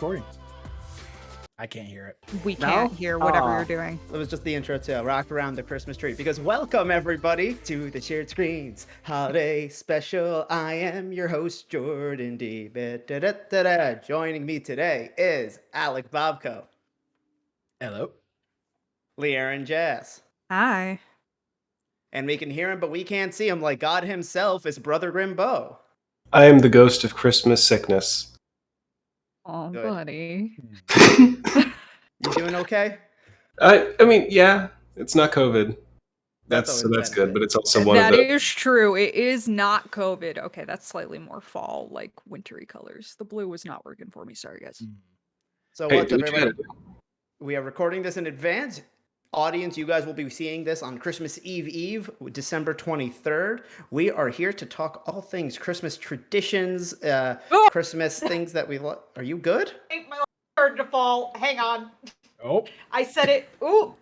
recording. I can't hear it. We can't hear whatever you're doing. It was just the intro to Rock Around the Christmas Tree. Because welcome, everybody, to the Shared Screens Holiday Special. I am your host, Jordan D. Joining me today is Alec Bobko. Hello. Leigherin Jazz. Hi. And we can hear him, but we can't see him, like God himself is Brother Grimbo. I am the ghost of Christmas sickness. Oh, Good. buddy. You doing okay? I mean, yeah, it's not COVID. That's always good, but it's also one That of the. is true. It is not COVID. Okay, that's slightly more fall, like wintry colors. The blue was not working for me. Sorry, guys. So Hey, what's do up, what you everybody? gotta do. We are recording this in advance. Audience, you guys will be seeing this on Christmas Eve, December 23rd. We are here to talk all things Christmas traditions, Christmas things that we love. Are you good? My light started to fall. Hang on. Oh, I said it. Ooh.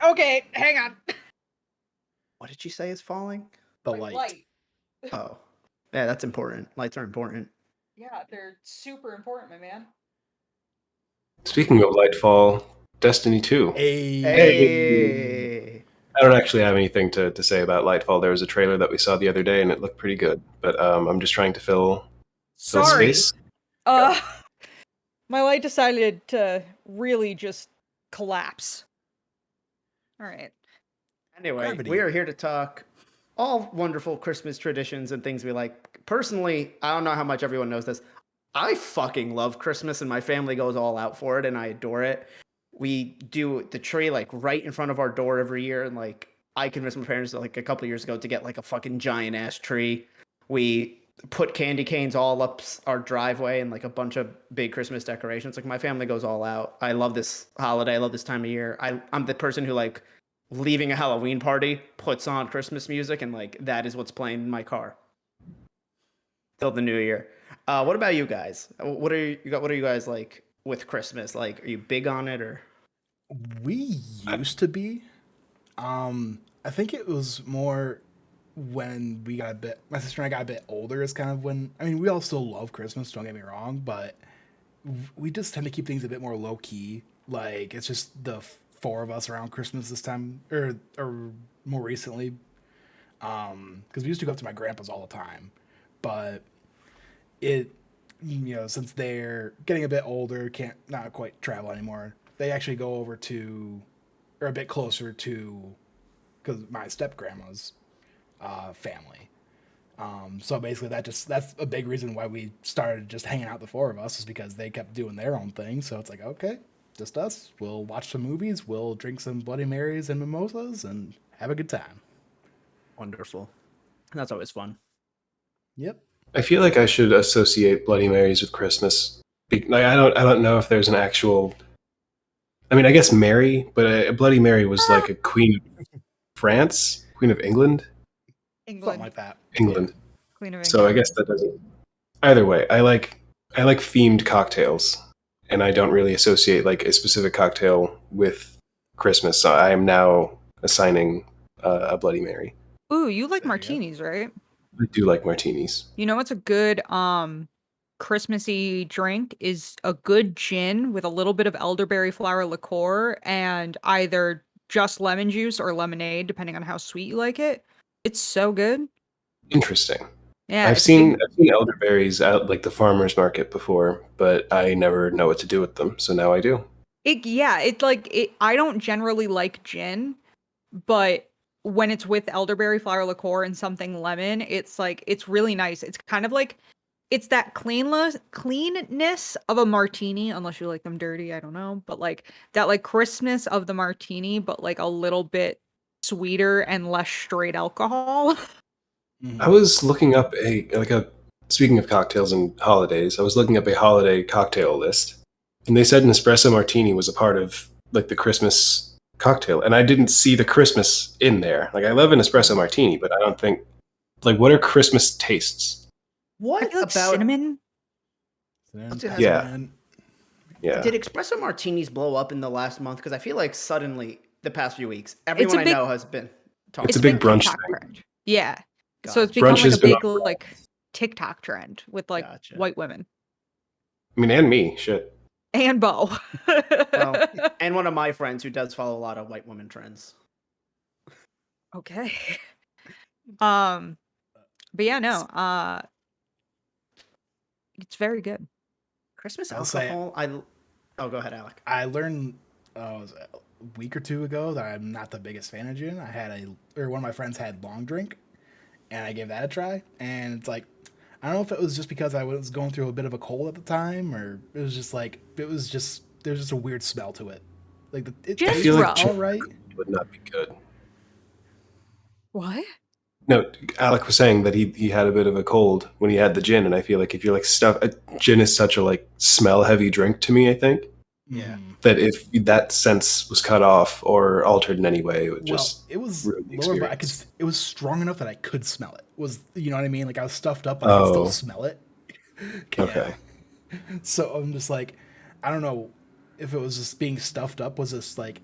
Okay, hang on. What did you say is falling? the My light. Oh, yeah, that's important. Lights are important. Yeah, they're super important, my man. Speaking of Lightfall, Destiny 2. Hey. I don't actually have anything to say about Lightfall. There was a trailer that we saw the other day, and it looked pretty good. But I'm just trying to fill Sorry. space. My light decided to really just collapse. All right. Anyway, Gravity. we are here to talk all wonderful Christmas traditions and things we like. Personally, I don't know how much everyone knows this. I fucking love Christmas, and my family goes all out for it, and I adore it. We do the tree like right in front of our door every year, and like I convinced my parents like a couple of years ago to get like a fucking giant ass tree. We put candy canes all up our driveway and like a bunch of big Christmas decorations. Like my family goes all out. I love this holiday. I love this time of year. I'm the person who like leaving a Halloween party puts on Christmas music, and like that is what's playing in my car till the new year. What about you guys? What are you guys like with Christmas? Like, are you big on it or? We used to be. I think it was more when we got my sister and I got a bit older is kind of when, I mean, we all still love Christmas, don't get me wrong, but we just tend to keep things a bit more low key. Like, it's just the four of us around Christmas this time, or more recently. Because we used to go up to my grandpa's all the time, but since they're getting a bit older, can't not quite travel anymore, they actually go over to, or a bit closer to, because my step grandma's family. So basically that's a big reason why we started just hanging out the four of us, is because they kept doing their own thing. So it's like, okay, just us. We'll watch some movies, we'll drink some Bloody Marys and mimosas, and have a good time. Wonderful. That's always fun. Yep. I feel like I should associate Bloody Marys with Christmas. Like I don't know if there's an actual. I mean, I guess Mary, but a Bloody Mary was like a queen of France, queen of England. Something like that. England. Queen of England. So I guess that doesn't. Either way, I like themed cocktails, and I don't really associate like a specific cocktail with Christmas. So I am now assigning a Bloody Mary. Ooh, you like There you go. martinis, right? I do like martinis. You know what's a good Christmassy drink is a good gin with a little bit of elderberry flower liqueur and either just lemon juice or lemonade, depending on how sweet you like it. It's so good. Interesting. Yeah, I've it's seen elderberries at like the farmer's market before, but I never know what to do with them. So now I do. I don't generally like gin, but when it's with elderberry flower liqueur and something lemon, it's really nice. It's kind of like it's that cleanness of a martini, unless you like them dirty, I don't know, but like that like crispness of the martini, but like a little bit sweeter and less straight alcohol. I was looking up speaking of cocktails and holidays, I was looking up a holiday cocktail list, and they said an espresso martini was a part of like the Christmas cocktail, and I didn't see the Christmas in there. Like I love an espresso martini, but I don't think what are Christmas tastes? What I feel like about cinnamon. Yeah. Yeah. Did espresso martinis blow up in the last month? Because I feel like suddenly the past few weeks, everyone I know has been talking. It's a big brunch TikTok thing. trend. Yeah. Gotcha. So it's become Brunch like has a been big like TikTok trend with like Gotcha. white women. I mean, and me, shit. And Bo. Well, and one of my friends who does follow a lot of white woman trends. Okay. But yeah, no. It's very good. Christmas I'll say- alcohol. Oh, go ahead, Alec. I learned was it a week or two ago that I'm not the biggest fan of gin. One of my friends had long drink, and I gave that a try, and it's like, I don't know if it was just because I was going through a bit of a cold at the time, or it was just like there's just a weird smell to it. Like it Gin's tastes feel like rough. gin all right. would not be good. What? No, Alec was saying that he had a bit of a cold when he had the gin, and I feel like if you're like gin is such a like smell heavy drink to me. I think Yeah. that if that sense was cut off or altered in any way, it would just it was ruin the lower, but experience. it was strong enough that I could smell it. You know what I mean? Like I was stuffed up, but I could still Oh. smell it. Okay. So I'm just like, I don't know if it was just being stuffed up. Was just like,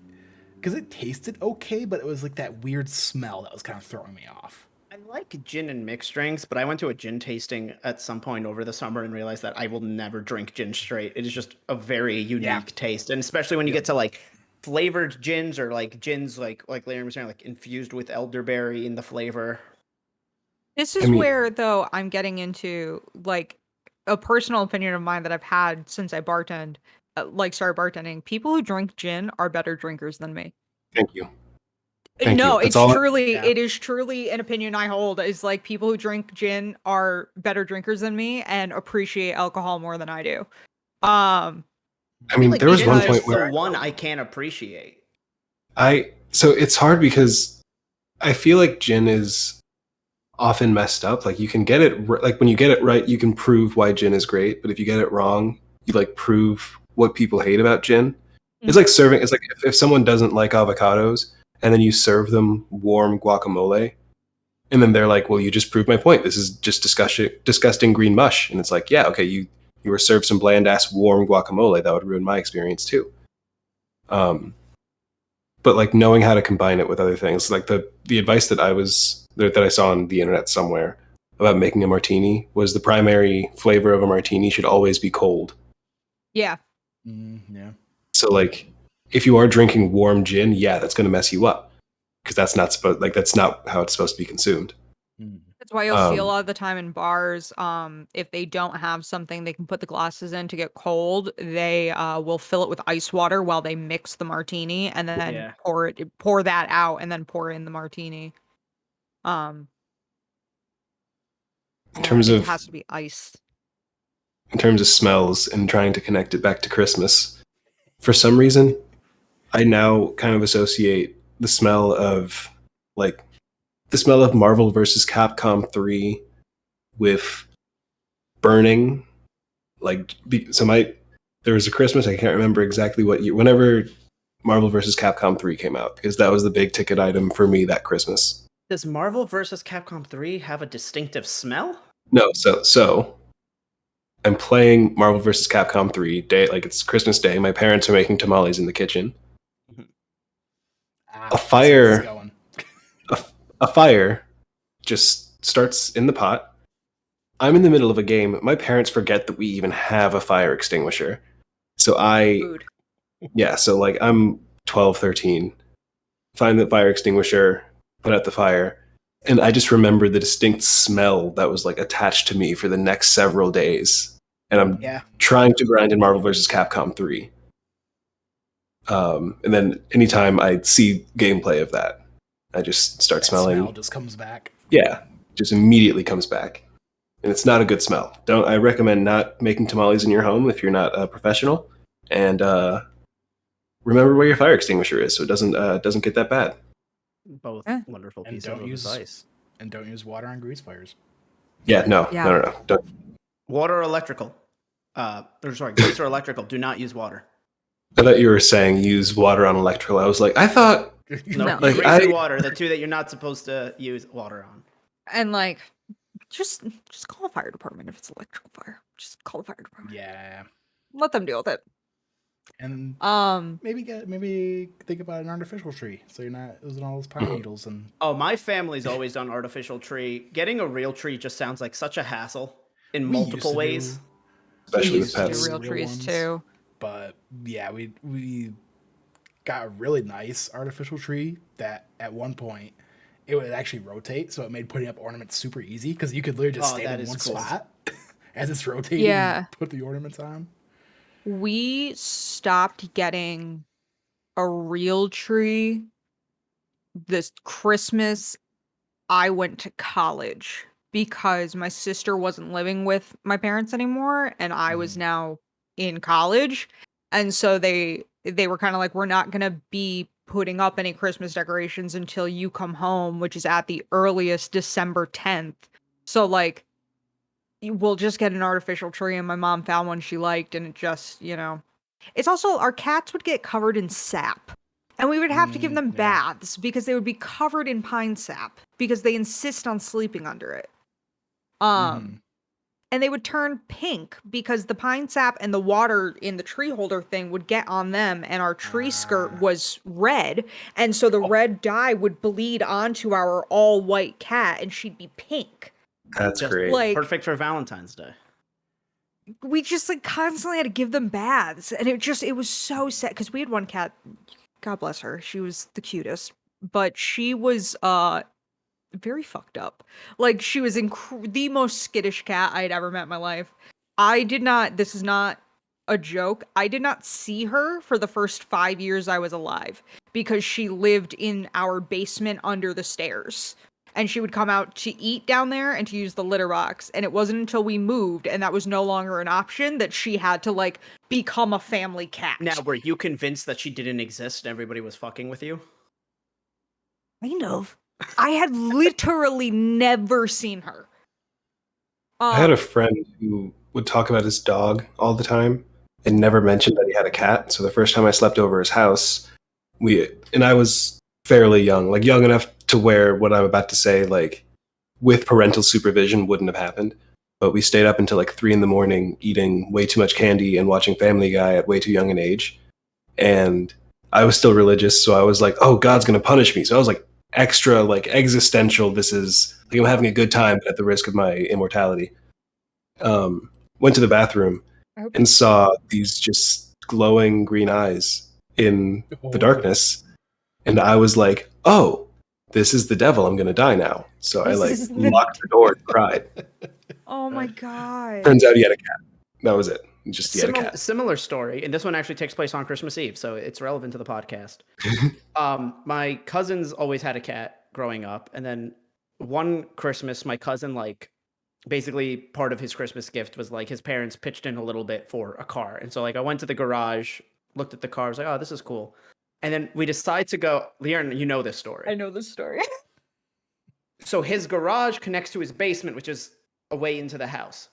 because it tasted okay, but it was like that weird smell that was kind of throwing me off. I like gin and mixed drinks, but I went to a gin tasting at some point over the summer and realized that I will never drink gin straight. It is just a very unique taste, and especially when you get to like flavored gins or like gins like Leigherin was saying, like infused with elderberry in the flavor. This is mean- where, though, I'm getting into like a personal opinion of mine that I've had since I bartended, started bartending. People who drink gin are better drinkers than me. Thank you. Thank No, you. That's it's all. truly, Yeah. it is truly an opinion I hold. Is like people who drink gin are better drinkers than me and appreciate alcohol more than I do. I mean, Like, there was gin one is point just where the one I can't appreciate. so it's hard because I feel like gin is often messed up. Like you can get it like when you get it right, you can prove why gin is great. But if you get it wrong, you like prove what people hate about gin. It's like serving. It's like if someone doesn't like avocados and then you serve them warm guacamole, and then they're like, "Well, you just proved my point. This is just disgusting green mush." And it's like, yeah, okay, you were served some bland ass warm guacamole. That would ruin my experience too. But like knowing how to combine it with other things, like the advice that I saw on the internet somewhere about making a martini was the primary flavor of a martini should always be cold. Yeah. Yeah. So like if you are drinking warm gin, yeah, that's going to mess you up because that's not how it's supposed to be consumed. That's why you'll see a lot of the time in bars, if they don't have something they can put the glasses in to get cold, they will fill it with ice water while they mix the martini and then Yeah. pour that out and then pour in the martini. In terms It of has to be ice. in terms of smells and trying to connect it back to Christmas, for some reason, I now kind of associate the smell of Marvel versus Capcom 3 with burning. There was a Christmas, I can't remember exactly what year, whenever Marvel versus Capcom 3 came out, because that was the big ticket item for me that Christmas. Does Marvel vs. Capcom 3 have a distinctive smell? No, so I'm playing Marvel vs. Capcom 3 day, like it's Christmas Day. My parents are making tamales in the kitchen. A fire, a fire just starts in the pot. I'm in the middle of a game. My parents forget that we even have a fire extinguisher. So Food. so like I'm 12, 13, find the fire extinguisher, put out the fire, and I just remember the distinct smell that was like attached to me for the next several days. And I'm trying to grind in Marvel vs. Capcom 3. And then anytime I see gameplay of that, I just start smelling. Smell just comes back. Yeah, just immediately comes back. And it's not a good smell. I recommend not making tamales in your home if you're not a professional. And remember where your fire extinguisher is so it doesn't get that bad. Both wonderful And pieces of advice. And don't use water on grease fires. Yeah, no. Don't. Water or electrical? Grease or electrical. Do not use water. I thought you were saying use water on electrical. I was like, I thought No, No. grease and water, the two that you're not supposed to use water on. And like just call the fire department if it's electrical fire. Just call the fire department. Yeah. Let them deal with it. And maybe think about an artificial tree so you're not using all those pine needles and Oh, my family's always done artificial tree. Getting a real tree just sounds like such a hassle in We used multiple to ways. do- especially We with used to do pets. real Real trees ones. too. But yeah, we got a really nice artificial tree that at one point it would actually rotate, so it made putting up ornaments super easy because you could literally just Oh, stand that in is one cool. spot as it's rotating and Yeah. put the ornaments on. We stopped getting a real tree this Christmas I went to college because my sister wasn't living with my parents anymore and I was Mhm. now in college. And so they were kind of like, we're not gonna be putting up any Christmas decorations until you come home, which is at the earliest December 10th. So like we'll just get an artificial tree, and my mom found one she liked, and it just, it's also our cats would get covered in sap. And we would have to give them Yeah. baths because they would be covered in pine sap because they insist on sleeping under it. Um, Hmm. and they would turn pink because the pine sap and the water in the tree holder thing would get on them, and our tree skirt Ah. was red, and so the red dye would bleed onto our all white cat, and she'd be pink. That's Just great. Like perfect for Valentine's Day. we just like constantly had to give them baths, and it was so sad because we had one cat, God bless her, she was the cutest, but she was very fucked up. Like she was the most skittish cat I'd ever met in my life. I did not, this is not a joke, I did not see her for the first 5 years I was alive because she lived in our basement under the stairs. And she would come out to eat down there and to use the litter box. And it wasn't until we moved and that was no longer an option that she had to like become a family cat. Now, were you convinced that she didn't exist and everybody was fucking with you? Kind of. I had literally never seen her. I had a friend who would talk about his dog all the time and never mentioned that he had a cat. So the first time I slept over his house, I was fairly young, like young enough to where what I'm about to say, like with parental supervision, wouldn't have happened. But we stayed up until like 3 in the morning, eating way too much candy and watching Family Guy at way too young an age. And I was still religious, so I was like, "Oh, God's gonna punish me." So I was like extra, like existential. This is like I'm having a good time, but at the risk of my immortality. Went to the bathroom I hope and saw these just glowing green eyes in the Oh. darkness, and I was like, "Oh, this is the devil. I'm gonna die now." So I This like is the locked the door and cried. Oh my god. Turns out he had a cat. That was it. Just he had a cat. Similar story, and this one actually takes place on Christmas Eve, so it's relevant to the podcast. My cousins always had a cat growing up, and then one Christmas, my cousin like basically part of his Christmas gift was like his parents pitched in a little bit for a car, and so like I went to the garage, looked at the car, I was like, oh, this is cool, and then we decide to go. Leigherin, you know this story. I know this story. So his garage connects to his basement, which is a way into the house.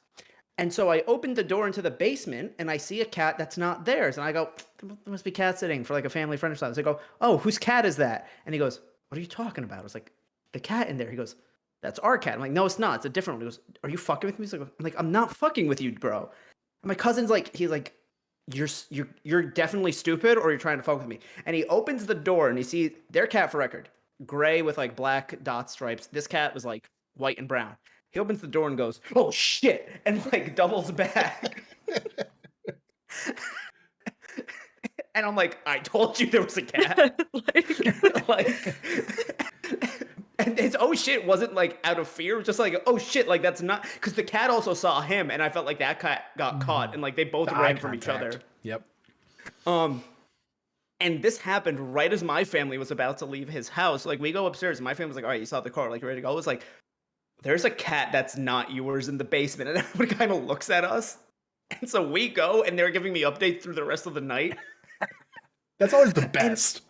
And so I opened the door into the basement and I see a cat that's not theirs. And I go, there must be cat sitting for like a family friend or something. So I go, oh, whose cat is that? And he goes, what are you talking about? I was like, the cat in there. He goes, that's our cat. I'm like, no, it's not. It's a different one. He goes, are you fucking with me? I'm like, I'm not fucking with you, bro. And my cousin's like, he's like, you're definitely stupid or you're trying to fuck with me. And he opens the door and you see their cat, for record, gray with like black dot stripes. This cat was like white and brown. He opens the door and goes, oh shit, and like doubles back. And I'm like, I told you there was a cat. like and his oh shit wasn't like out of fear, it was just like, oh shit, like that's not, because the cat also saw him and I felt like that cat got caught and like they both The ran eye from each contact. other. Yep. And this happened right as my family was about to leave his house. Like we go upstairs and my family was like, all right, you saw the car, like you're ready to go. I was like, there's a cat that's not yours in the basement. And everybody kind of looks at us. And so we go and they're giving me updates through the rest of the night. That's always the best.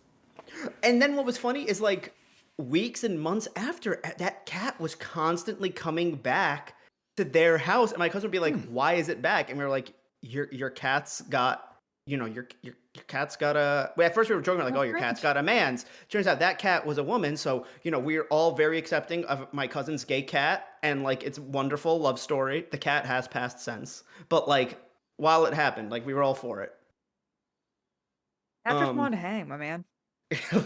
And then what was funny is like weeks and months after, that cat was constantly coming back to their house. And my cousin would be like, why is it back? And we were like, your cat's got, your cat's got a. Well, at first we were joking like, oh, your cat's got a man's. Turns out that cat was a woman. So we're all very accepting of my cousin's gay cat, and like it's wonderful love story. The cat has passed since, but like while it happened, like we were all for it. I just wanted to hang, my man.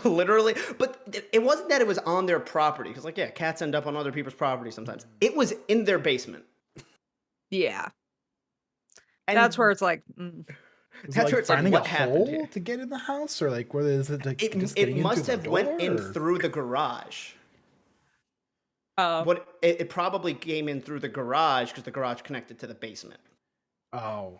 Literally, but it wasn't that it was on their property, because like, yeah, cats end up on other people's property sometimes. It was in their basement. Yeah. And That's where it's like, Was That's it where like it's like, finding what a happened hole here? to get in the house, or like where is it like just It getting into must the have door? went in or- through the garage. Oh, It probably came in through the garage because the garage connected to the basement. Oh,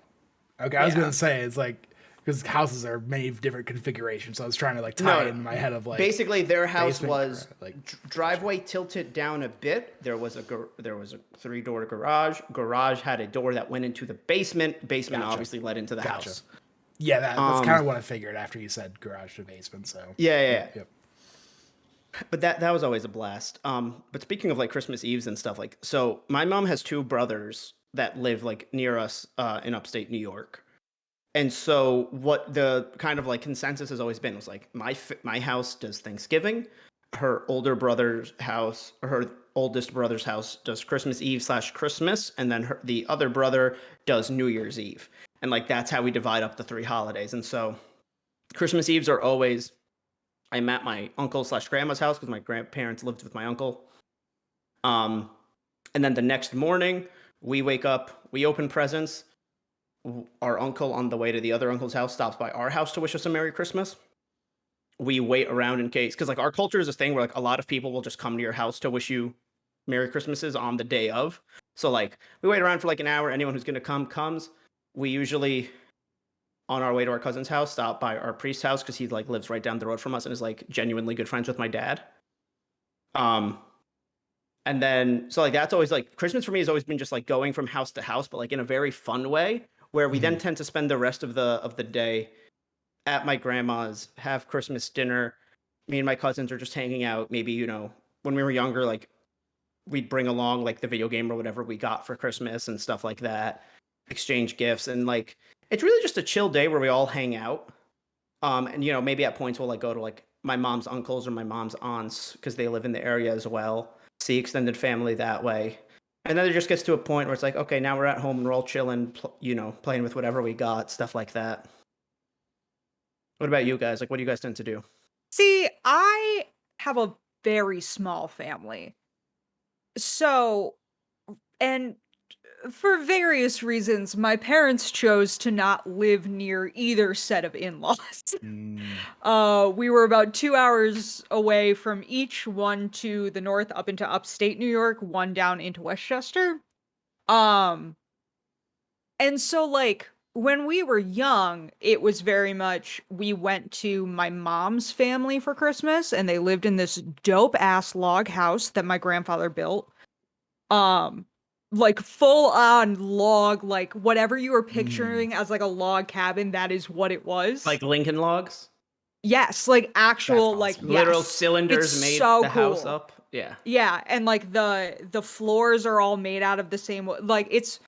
okay. I was Yeah. gonna say it's like because houses are many different configurations, so I was trying to like No, tie no. it in my head of like Basically, their house basement, was like driveway tilted down a bit. There was a 3-door garage. Garage had a door that went into the basement. Basement Gotcha. obviously led into the Gotcha. house. Yeah, that's kind of what I figured after you said garage to basement. So Yeah. yep. But that was always a blast. But speaking of like Christmas Eves and stuff, like, so my mom has 2 brothers that live like near us in upstate New York. And so what the kind of like consensus has always been was like my house does Thanksgiving, her older brother's house, or her oldest brother's house does Christmas Eve / Christmas, and then the other brother does New Year's Eve. And like that's how we divide up the 3 holidays. And so Christmas Eves are always I'm at my uncle / grandma's house because my grandparents lived with my uncle. And then the next morning we wake up, we open presents. Our uncle on the way to the other uncle's house stops by our house to wish us a Merry Christmas. We wait around in case, because like our culture is this thing where like a lot of people will just come to your house to wish you Merry Christmases on the day of. So like we wait around for like an hour. Anyone who's gonna come comes. We usually, on our way to our cousin's house, stop by our priest's house because he like lives right down the road from us and is like genuinely good friends with my dad. And then so like that's always like Christmas for me has always been just like going from house to house, but like in a very fun way, where we then tend to spend the rest of the day at my grandma's, have Christmas dinner. Me and my cousins are just hanging out. Maybe, you know, when we were younger, like we'd bring along like the video game or whatever we got for Christmas and stuff like that, exchange gifts, and like it's really just a chill day where we all hang out. And you know, maybe at points we'll like go to like my mom's uncles or my mom's aunts because they live in the area as well. See extended family that way. And then it just gets to a point where it's like, okay, now we're at home and we're all chilling, you know, playing with whatever we got, stuff like that. What about you guys? Like, what do you guys tend to do? see, I have a very small family. So, and for various reasons, my parents chose to not live near either set of in-laws. We were about 2 hours away from each, one to the north up into upstate New York, one down into Westchester. Um, and so like when we were young, it was very much we went to my mom's family for Christmas and they lived in this dope ass log house that my grandfather built. Um like full on log, like whatever you were picturing as like a log cabin, that is what it was. Like Lincoln logs? Yes, like actual That's like awesome. Literal yes. cylinders It's made so the house cool. up? Yeah. Yeah, and like the floors are all made out of the same like it's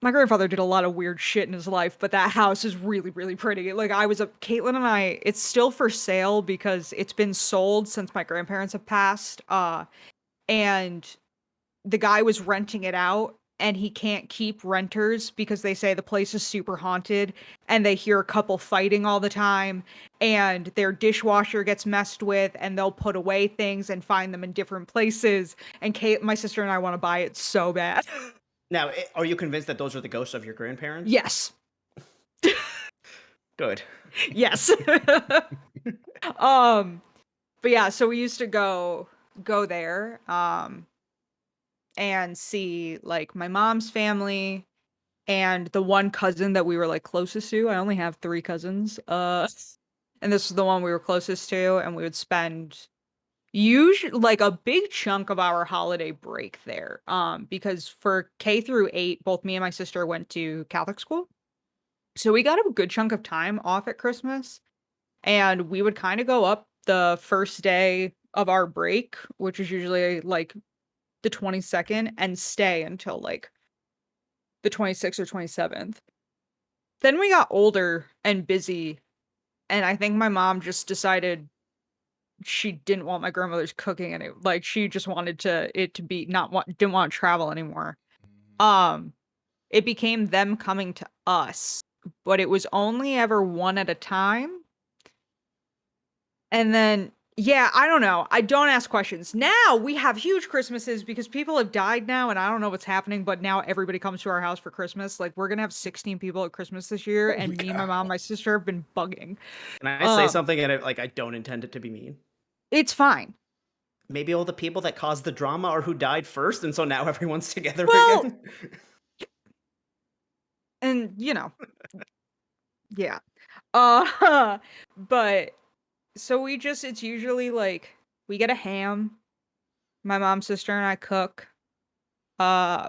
my grandfather did a lot of weird shit in his life, but that house is really, really pretty. Like Caitlin and I, it's still for sale because it's been sold since my grandparents have passed. And the guy was renting it out and he can't keep renters because they say the place is super haunted and they hear a couple fighting all the time and their dishwasher gets messed with and they'll put away things and find them in different places. And my sister and I want to buy it so bad. Now, are you convinced that those are the ghosts of your grandparents? Yes. Good. Yes. But yeah, so we used to go there and see like my mom's family and the one cousin that we were like closest to. I only have 3 cousins. And this was the one we were closest to, and we would spend usually like a big chunk of our holiday break there. Because for K through 8, both me and my sister went to Catholic school. So we got a good chunk of time off at Christmas. And we would kind of go up the first day of our break, which is usually like the 22nd, and stay until like the 26th or 27th. Then we got older and busy, and I think my mom just decided she didn't want my grandmother's cooking and like she just wanted it to be not want didn't want to travel anymore. Um it became them coming to us, but it was only ever one at a time. And then Yeah, I don't know. I don't ask questions. Now we have huge Christmases because people have died now and I don't know what's happening, but now everybody comes to our house for Christmas. Like we're gonna have 16 people at Christmas this year, Holy and me, my mom, cow. my sister have been bugging. Can I say Um, something? And I don't intend it to be mean. it's fine. Maybe all the people that caused the drama are who died first, and so now everyone's together Well, again. and yeah. Uh but so it's usually like we get a ham. My mom, sister, and I cook.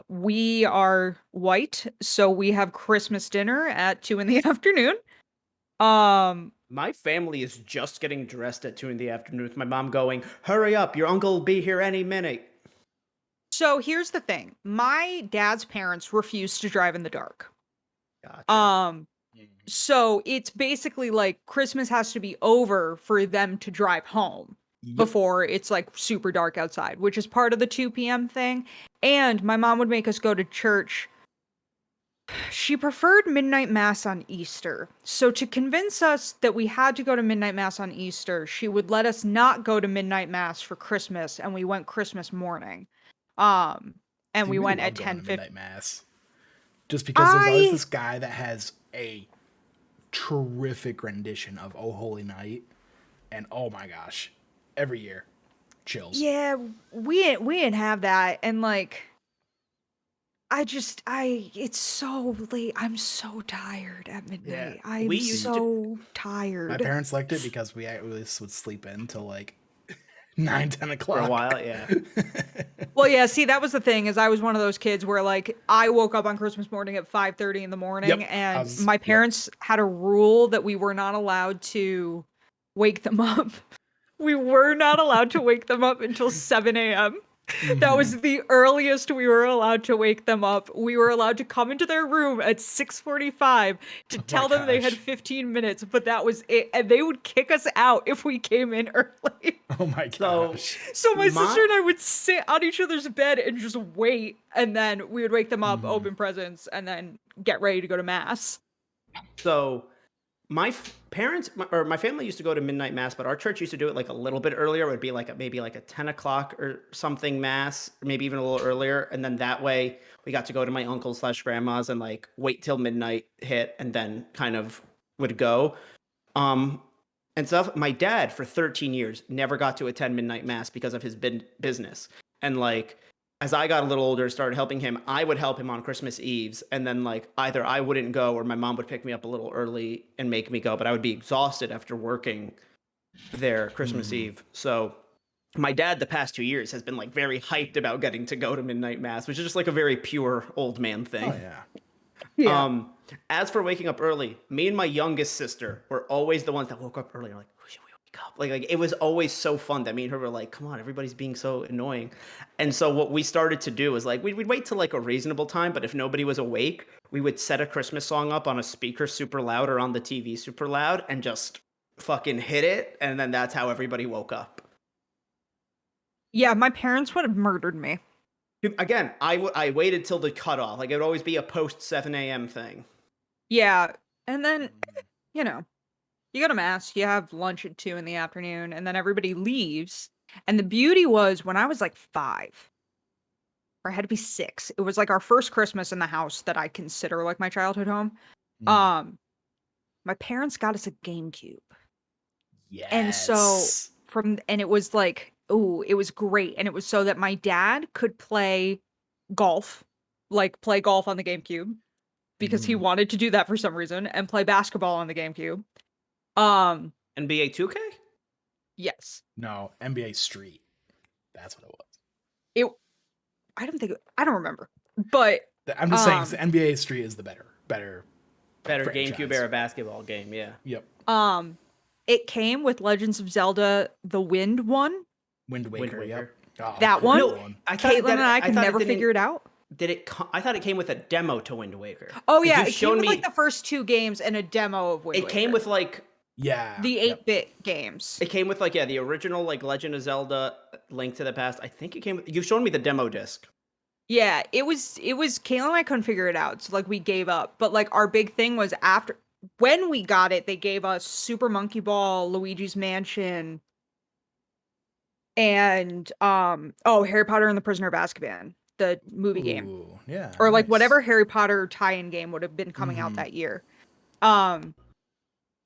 We are white, so we have Christmas dinner at 2 in the afternoon. Um, My family is just getting dressed at 2 in the afternoon with my mom going, "Hurry up, your uncle will be here any minute." so here's the thing. My dad's parents refuse to drive in the dark. Gotcha. Um, so it's basically like Christmas has to be over for them to drive home Yep. before it's like super dark outside, which is part of the 2 p.m. thing. And my mom would make us go to church. She preferred midnight mass on Easter. So to convince us that we had to go to midnight mass on Easter, she would let us not go to midnight mass for Christmas, and we went Christmas morning. And See, we we went love at going to 10:50. midnight mass. Just because there's always I this guy that has a terrific rendition of "Oh Holy Night," and oh my gosh, every year, chills. Yeah, we didn't have that, and like it's so late. I'm so tired at midnight. I'm we used to- so My tired. parents liked it because we at least would sleep in till like 9, 10 For o'clock. a while, yeah. Well, yeah, see, that was the thing is I was one of those kids where like I woke up on Christmas morning at 5:30 in the morning Yep, and my parents had a rule that we were not allowed to wake them up. We were not allowed to wake them up until 7 a.m. That was the earliest we were allowed to wake them up. We were allowed to come into their room at 6:45 to tell them they had gosh. 15 minutes, but that was it. And they would kick us out if we came in early. Oh my So- gosh. So my My- sister and I would sit on each other's bed and just wait, and then we would wake them up, open presents, and then get ready to go to mass. So my parents or my family used to go to midnight mass, but our church used to do it like a little bit earlier. It would be like maybe like a 10 o'clock or something mass, or maybe even a little earlier. And then that way we got to go to my uncle's / grandma's and like wait till midnight hit and then kind of would go. And stuff. My dad for 13 years never got to attend midnight mass because of his business. And like as I got a little older, started helping him, I would help him on Christmas Eves. And then like either I wouldn't go or my mom would pick me up a little early and make me go, but I would be exhausted after working there Christmas Eve. So my dad the past 2 years has been like very hyped about getting to go to midnight mass, which is just like a very pure old man thing. Oh yeah. As for waking up early, me and my youngest sister were always the ones that woke up early. Like, who should we wake up? Like it was always so fun that me and her were like, come on, everybody's being so annoying. And so what we started to do is like we'd wait till like a reasonable time, but if nobody was awake, we would set a Christmas song up on a speaker super loud or on the TV super loud and just fucking hit it, and then that's how everybody woke up. Yeah, my parents would have murdered me. Again, I waited till the cutoff. Like it would always be a post 7 a.m. thing. Yeah, and then, you go to mass, you have lunch at 2 in the afternoon, and then everybody leaves. And the beauty was when I was like 5, or I had to be 6, it was like our first Christmas in the house that I consider like my childhood home. My parents got us a GameCube. Yes. And so and it was like, it was great. And it was so that my dad could play golf on the GameCube because he wanted to do that for some reason and play basketball on the GameCube. NBA 2K? Yes. No, NBA Street. That's what it was. I don't remember. But I'm just saying NBA Street is the better Better franchise. GameCube era basketball game, yeah. Yep. it came with Legends of Zelda The Wind one. Wind Waker. Yep. Oh, That cool one? No, I thought Caitlin and I could thought never didn't- figure it out. I thought it came with a demo to Wind Waker. Oh 'Cause yeah, you've it came shown with me- like the first 2 games and a demo of Wind It Waker. came with like Yeah. the Yep. 8-bit games. It came with like the original like Legend of Zelda Link to the Past. I think it came with, you've shown me the demo disc. Yeah, it was Kayla and I couldn't figure it out, so like we gave up. But like our big thing was when we got it, they gave us Super Monkey Ball, Luigi's Mansion, and Harry Potter and the Prisoner of Azkaban, the movie game, Ooh, yeah. or like nice. whatever Harry Potter tie-in game would have been coming out Mhm. that year.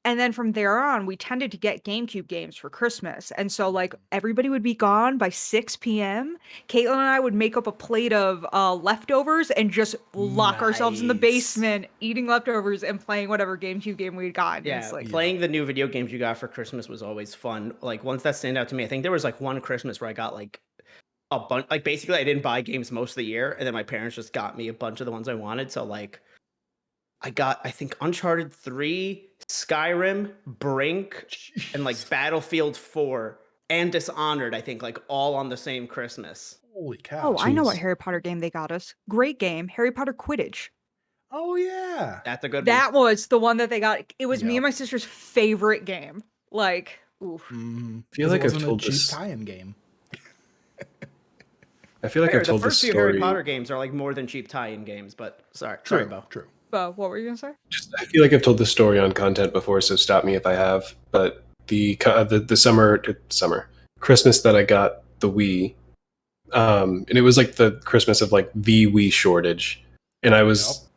And then from there on, we tended to get GameCube games for Christmas. And so, like, everybody would be gone by 6 p.m. Caitlin and I would make up a plate of leftovers and just lock ourselves in the Nice. basement, eating leftovers and playing whatever GameCube game we'd gotten. Yeah, It's like, playing the new video games you got for Christmas was always fun. Like once that stand out to me, I think there was like one Christmas where I got like a bunch. Like basically, I didn't buy games most of the year, and then my parents just got me a bunch of the ones I wanted. So like, I got I think Uncharted 3, Skyrim, Brink, and like Jeez. Battlefield 4 and Dishonored. I think like all on the same Christmas. Holy cow. oh, I know what Jeez. Harry Potter game they got us. Great game, Harry Potter Quidditch. Oh yeah. That's a good one. That was the one that they got. It was me Yep. and my sister's favorite game. Like, oof. Mhm. I feel 'Cause it like I've wasn't a told cheap this. tie-in game. I feel like Fair, I've the told this first few Harry story. Potter games are like more than cheap tie-in games, but sorry, True. Bo. True. But what were you gonna say? I feel like I've told this story on content before, so stop me if I have. But the summer Christmas that I got the Wii, and it was like the Christmas of like the Wii shortage, and I was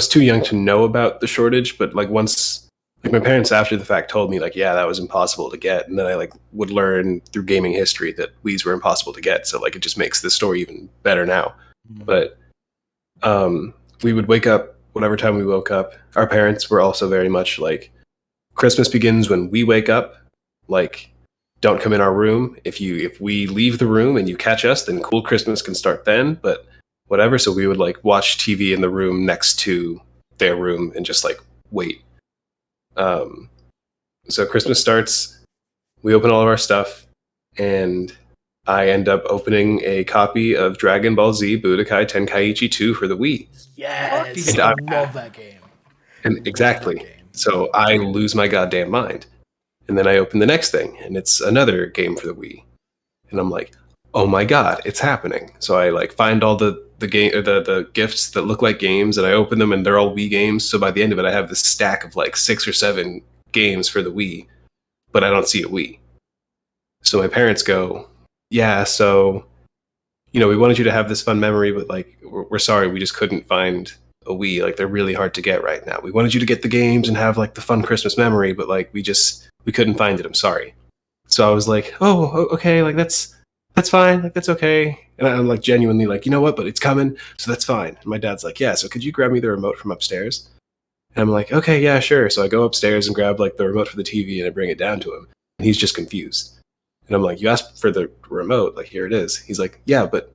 too young to know about the shortage, but like once like my parents after the fact told me like yeah that was impossible to get, and then I like would learn through gaming history that Wii's were impossible to get, so like it just makes the story even better now. Mhm. But we would wake up whatever time we woke up. Our parents were also very much like Christmas begins when we wake up. Like, don't come in our room. If we leave the room and you catch us, then cool, Christmas can start then. But whatever. So we would like watch TV in the room next to their room and just like wait. So Christmas starts. We open all of our stuff, and I end up opening a copy of Dragon Ball Z Budokai Tenkaichi 2 for the Wii. Yes. And I I- love that game. And Love exactly. that game. So I lose my goddamn mind. And then I open the next thing, and it's another game for the Wii. And I'm like, oh my god, it's happening. So I like find all the game the gifts that look like games, and I open them, and they're all Wii games. So by the end of it, I have this stack of like 6 or 7 games for the Wii, but I don't see a Wii. So my parents go, yeah, so we wanted you to have this fun memory, but like we're sorry, we just couldn't find a Wii. Like they're really hard to get right now. We wanted you to get the games and have like the fun Christmas memory, but like we couldn't find it. I'm sorry. So I was like, oh, okay, like that's fine, like that's okay. And I'm like genuinely like, you know what? But it's coming, so that's fine. And my dad's like, yeah. So could you grab me the remote from upstairs? And I'm like, okay, yeah, sure. So I go upstairs and grab like the remote for the TV, and I bring it down to him, and he's just confused. And I'm like, you asked for the remote, like here it is. He's like, yeah, but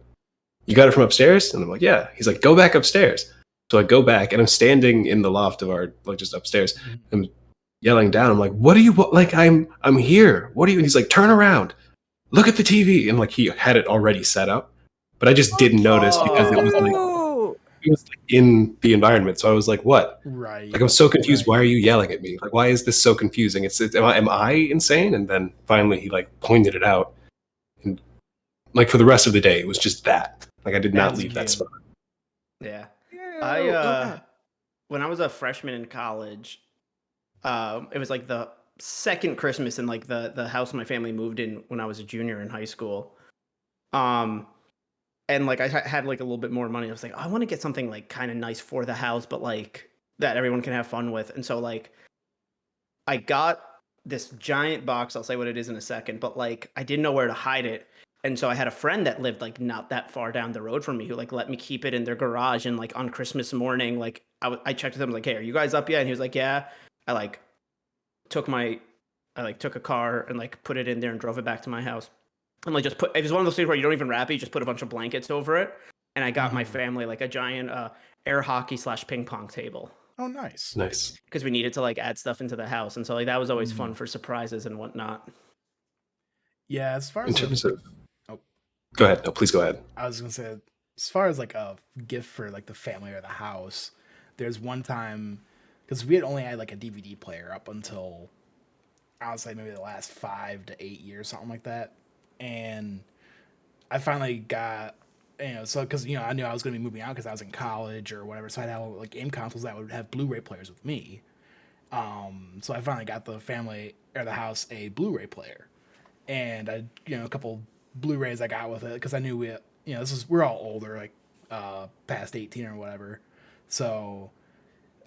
you got it from upstairs? And I'm like, yeah. He's like, go back upstairs. So I go back, and I'm standing in the loft of our like just upstairs. I'm yelling down. I'm like, what do you want? Like I'm here. What do you? And he's like, turn around, look at the TV, and like he had it already set up, but I just didn't notice because it was like Oh, in the environment. So I was like, what? Right. Like I'm so confused. Right. Why are you yelling at me? Like why is this so confusing? It's am I insane? And then finally he like pointed it out, and like for the rest of the day it was just that. Like I did not That's leave that good. spot. Yeah. ew, I when I was a freshman in college, it was like the second Christmas in like the house my family moved in when I was a junior in high school. And like I had like a little bit more money. I was like, I want to get something like kind of nice for the house, but like that everyone can have fun with. And so like I got this giant box. I'll say what it is in a second, but like I didn't know where to hide it. And so I had a friend that lived like not that far down the road from me who like let me keep it in their garage. And like on Christmas morning, like I checked with him like, hey, are you guys up yet? And he was like, yeah. I took a car and like put it in there and drove it back to my house. And like just it was one of those things where you don't even wrap it, you just put a bunch of blankets over it. And I got my family like a giant air hockey / ping pong table. Oh, nice. Nice. Because we needed to like add stuff into the house. And so like that was always fun for surprises and whatnot. Yeah, as far In as terms of, Oh. go ahead. No, please go ahead. I was gonna say, as far as like a gift for like the family or the house, there's one time because we had only had like a DVD player up until I would say maybe the last 5 to 8 years, something like that, and I finally got so because I knew I was gonna be moving out because I was in college or whatever, so I'd have like game consoles that would have Blu-ray players with me. So I finally got the family or the house a Blu-ray player. and a couple Blu-rays I got with it because I knew we're all older, like past 18 or whatever. So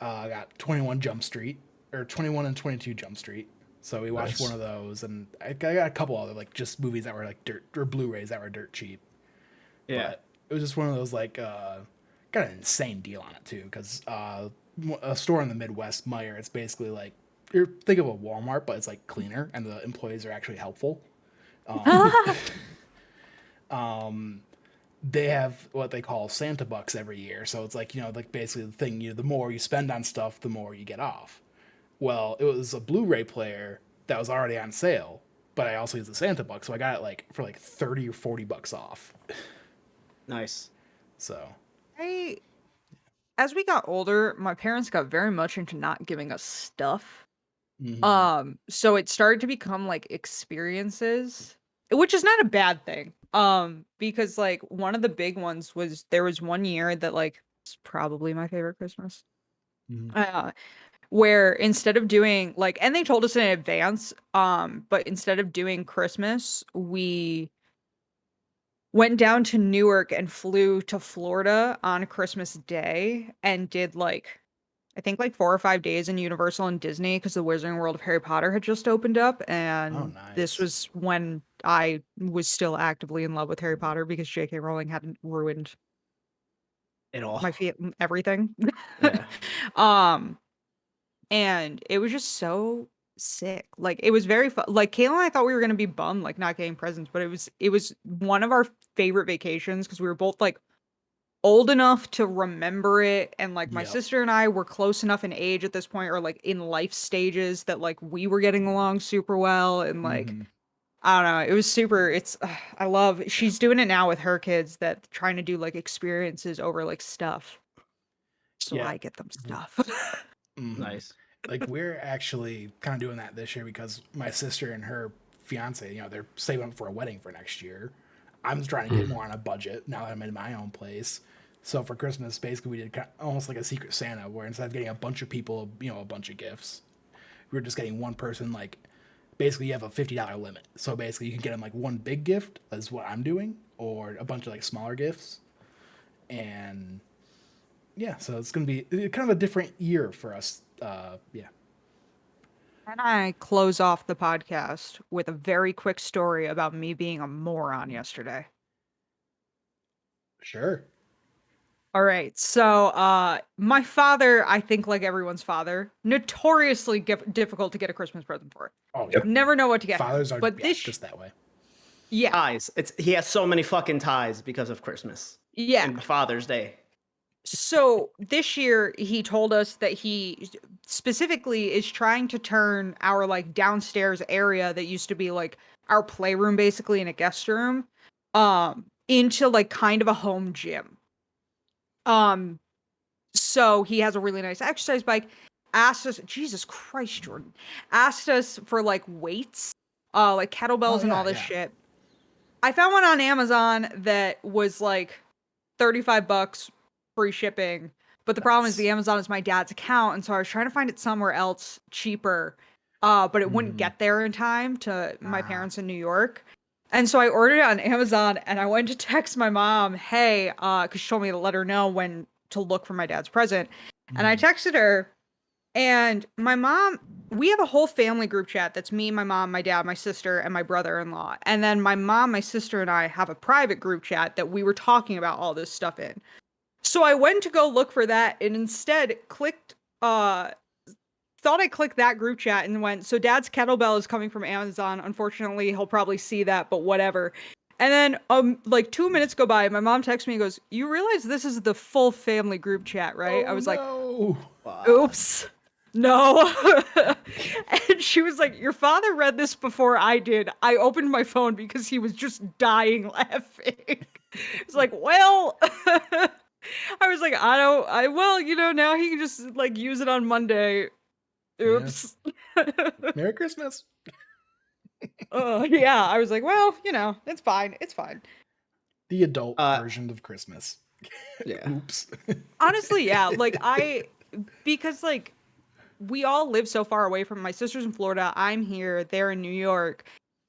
I got 21 Jump Street or 21 and 22 Jump Street. So we watched Nice. one of those, and I got a couple other like just movies that were like dirt or Blu-rays that were dirt cheap. Yeah. But it was just one of those like got an insane deal on it too because a store in the Midwest, Meyer, it's basically like think of a Walmart, but it's like cleaner and the employees are actually helpful. They have what they call Santa Bucks every year, so it's like like basically the thing the more you spend on stuff, the more you get off. Well, it was a Blu-ray player that was already on sale, but I also used the Santa Bucks, so I got it like for like $30 or $40 off. Nice. So As we got older, my parents got very much into not giving us stuff. So it started to become like experiences, which is not a bad thing. Because like one of the big ones was there was one year that like it's probably my favorite Christmas. Where instead of doing like, and they told us in advance, but instead of doing Christmas, we went down to Newark and flew to Florida on Christmas Day and did like I think like 4 or 5 days in Universal and Disney because the Wizarding World of Harry Potter had just opened up, and this nice. was when I was still actively in love with Harry Potter because J.K. Rowling hadn't ruined It all. my everything. Yeah. And it was just so sick. Like it was very fun. Like Kayla and I thought we were gonna be bummed like not getting presents, but it was one of our favorite vacations because we were both like old enough to remember it, and like my Yep. sister and I were close enough in age at this point or like in life stages that like we were getting along super well, and like I don't know, it was super. I love she's doing it now with her kids that trying to do like experiences over like stuff, so Yeah. I get them stuff. Nice. Like we're actually kind of doing that this year because my sister and her fiance, they're saving up for a wedding for next year. I'm trying to get more on a budget now that I'm in my own place. So for Christmas, basically, we did almost like a Secret Santa, where instead of getting a bunch of people, a bunch of gifts, we were just getting one person. Like, basically, you have a $50 limit. So basically, you can get them like one big gift, is what I'm doing, or a bunch of like smaller gifts. And yeah, so it's gonna be kind of a different year for us. Yeah. And I close off the podcast with a very quick story about me being a moron yesterday. Sure. All right. So, my father, I think like everyone's father, notoriously difficult to get a Christmas present for. Oh, Yep. Never know what to get. Fathers are but this just that way. yeah. Ties. He has so many fucking ties because of Christmas Yeah. and Father's Day. So this year he told us that he specifically is trying to turn our like downstairs area that used to be like our playroom basically in a guest room into like kind of a home gym. So he has a really nice exercise bike. Asked us, Jesus Christ, Jordan, asked us for like weights, like kettlebells and all this shit. I found one on Amazon that was like $35, free shipping. But the problem is the Amazon is my dad's account, and so I was trying to find it somewhere else cheaper. But it wouldn't get there in time to my parents in New York. And so I ordered it on Amazon, and I went to text my mom, hey, because she told me to let her know when to look for my dad's present. And I texted her, and my mom, we have a whole family group chat that's me, my mom, my dad, my sister, and my brother-in-law. And then my mom, my sister, and I have a private group chat that we were talking about all this stuff in. So I went to go look for that and instead clicked, thought I clicked that group chat and went, so dad's kettlebell is coming from Amazon. Unfortunately, he'll probably see that, but whatever. And then like 2 minutes go by, my mom texts me and goes, you realize this is the full family group chat, right? I was like, oops. No. And she was like, your father read this before I did. I opened my phone because he was just dying laughing. It's like, well, I was like, now he can just like use it on Monday. Oops. Merry Christmas. Yeah. I was like, well, it's fine. It's fine. The adult version of Christmas. Yeah. Oops. Honestly, yeah. Like because like we all live so far away from my sister's in Florida. I'm here. They're in New York.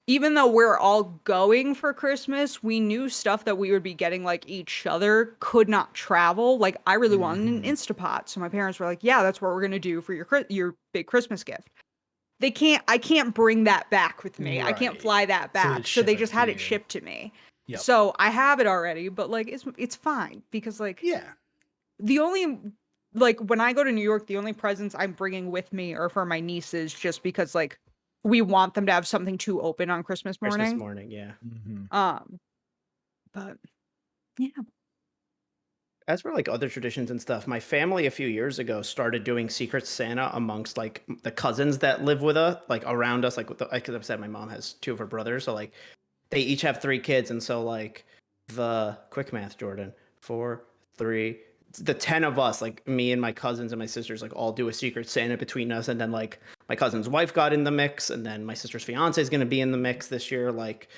even though we're all going for Christmas, we knew stuff that we would be getting like each other could not travel. Like I really wanted an Instapot, so my parents were like, "Yeah, that's what we're gonna do for your big Christmas gift." I can't bring that back with me. I can't Right. fly that So they back. So ship they it just to had it you. shipped to me. Yep. So I have it already, but like it's fine because like Yeah. the only like when I go to New York, the only presents I'm bringing with me are for my nieces just because like we want them to have something to open on Christmas morning. Christmas morning, yeah. But yeah. As for like other traditions and stuff, my family a few years ago started doing Secret Santa amongst like the cousins that live with us, like around us. Like, like I said, my mom has 2 of her brothers, so like they each have 3 kids, and so like the quick math, Jordan, 4, 3, the 10 of us, like me and my cousins and my sisters, like all do a Secret Santa between us, and then like my cousin's wife got in the mix, and then my sister's fiance is going to be in the mix this year, like.